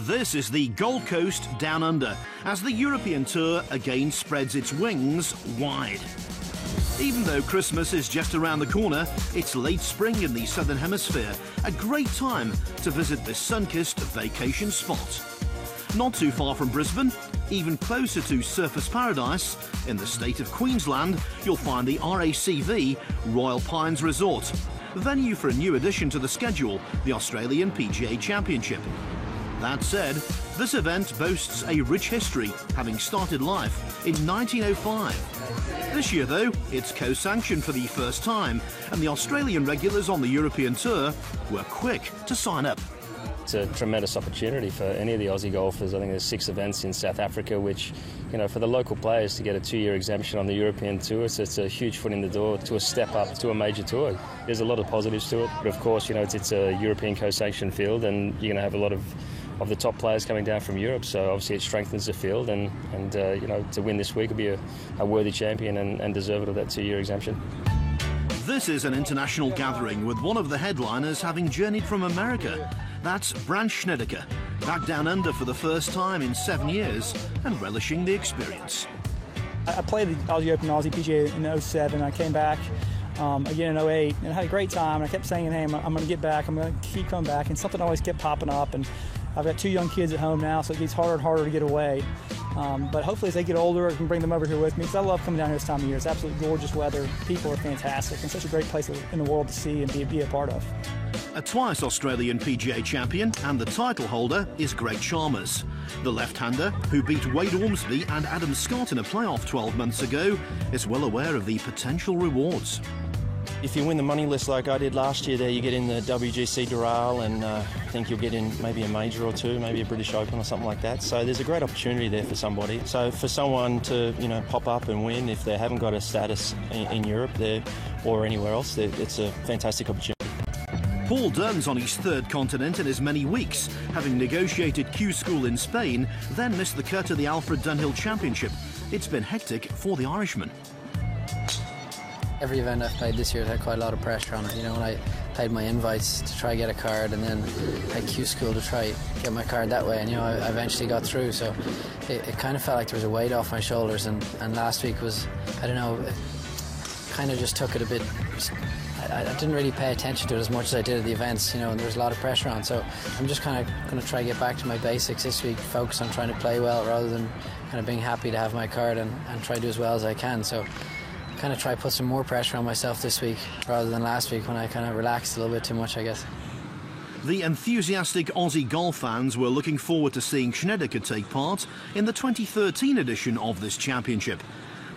This is the Gold Coast Down Under, as the European Tour again spreads its wings wide. Even though Christmas is just around the corner, it's late spring in the Southern Hemisphere, a great time to visit this sun-kissed vacation spot. Not too far from Brisbane, even closer to Surfers Paradise, in the state of Queensland, you'll find the RACV Royal Pines Resort, venue for a new addition to the schedule, the Australian PGA Championship. That said, this event boasts a rich history, having started life in 1905. This year, though, it's co-sanctioned for the first time, and the Australian regulars on the European Tour were quick to sign up. It's a tremendous opportunity for any of the Aussie golfers. I think there's 6 events in South Africa, which, you know, for the local players to get a 2-year exemption on the European Tour, so it's a huge foot in the door to a step up to a major tour. There's a lot of positives to it, but of course, you know, it's a European co-sanctioned field, and you're going to have a lot of the top players coming down from Europe, so obviously it strengthens the field, and you know, to win this week will be a worthy champion and deserved of that 2-year exemption. This is an international gathering with one of the headliners having journeyed from America. That's Brandt Snedeker, back down under for the first time in 7 years and relishing the experience. I played the Aussie Open Aussie PGA in 07. I came back again in 08 and I had a great time. I kept saying, hey, I'm going to get back, I'm going to keep coming back, and something always kept popping up. And I've got 2 young kids at home now, so it gets harder and harder to get away. But hopefully as they get older, I can bring them over here with me, because I love coming down here this time of year. It's absolutely gorgeous weather, people are fantastic, and such a great place in the world to see and be a part of. A twice Australian PGA champion and the title holder is Greg Chalmers. The left-hander, who beat Wade Ormsby and Adam Scott in a playoff 12 months ago, is well aware of the potential rewards. If you win the money list like I did last year there, you get in the WGC Doral, and I think you'll get in maybe a major or 2, maybe a British Open or something like that. So there's a great opportunity there for somebody. So for someone to, you know, pop up and win, if they haven't got a status in Europe there or anywhere else, it's a fantastic opportunity. Paul Dunn's on his 3rd continent in as many weeks, having negotiated Q School in Spain, then missed the cut of the Alfred Dunhill Championship. It's been hectic for the Irishman. Every event I've played this year had quite a lot of pressure on it. You know, when I played my invites to try get a card, and then had Q School to try get my card that way, and you know, I eventually got through. So it kind of felt like there was a weight off my shoulders, and last week was, I don't know, kind of just took it a bit. I didn't really pay attention to it as much as I did at the events, you know, and there was a lot of pressure on. So I'm just kind of going to try to get back to my basics this week, focus on trying to play well rather than kind of being happy to have my card and try to do as well as I can. So kind of try to put some more pressure on myself this week rather than last week when I kind of relaxed a little bit too much, I guess. The enthusiastic Aussie golf fans were looking forward to seeing Snedeker take part in the 2013 edition of this championship.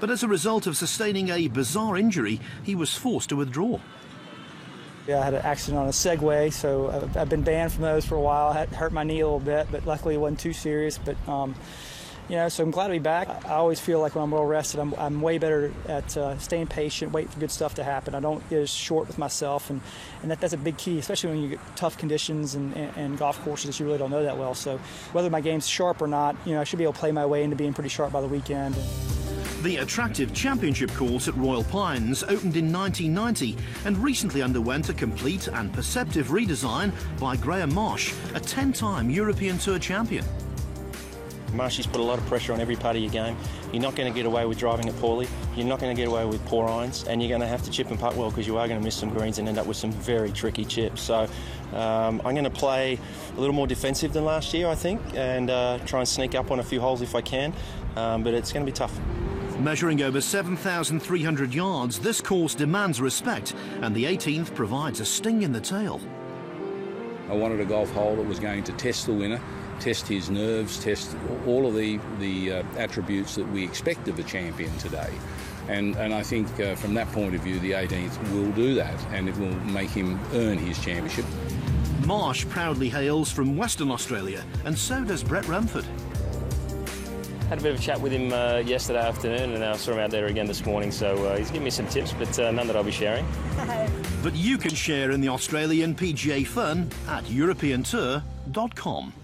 But as a result of sustaining a bizarre injury, he was forced to withdraw. Yeah, I had an accident on a Segway, so I've been banned from those for a while. I had hurt my knee a little bit, but luckily it wasn't too serious. But you know, so I'm glad to be back. I always feel like when I'm well rested, I'm way better at staying patient, waiting for good stuff to happen. I don't get as short with myself, and that's a big key, especially when you get tough conditions and golf courses that you really don't know that well. So whether my game's sharp or not, you know, I should be able to play my way into being pretty sharp by the weekend. The attractive championship course at Royal Pines opened in 1990 and recently underwent a complete and perceptive redesign by Graham Marsh, a 10-time European Tour champion. Marshy's put a lot of pressure on every part of your game. You're not going to get away with driving it poorly. You're not going to get away with poor irons, and you're going to have to chip and putt well, because you are going to miss some greens and end up with some very tricky chips. So I'm going to play a little more defensive than last year, I think, and try and sneak up on a few holes if I can, but it's going to be tough. Measuring over 7,300 yards, this course demands respect, and the 18th provides a sting in the tail. I wanted a golf hole that was going to test the winner, test his nerves, test all of the attributes that we expect of a champion today. And I think from that point of view, the 18th will do that, and it will make him earn his championship. Marsh proudly hails from Western Australia, and so does Brett Rumford. Had a bit of a chat with him yesterday afternoon, and I saw him out there again this morning, so he's given me some tips, but none that I'll be sharing. But you can share in the Australian PGA fun at EuropeanTour.com.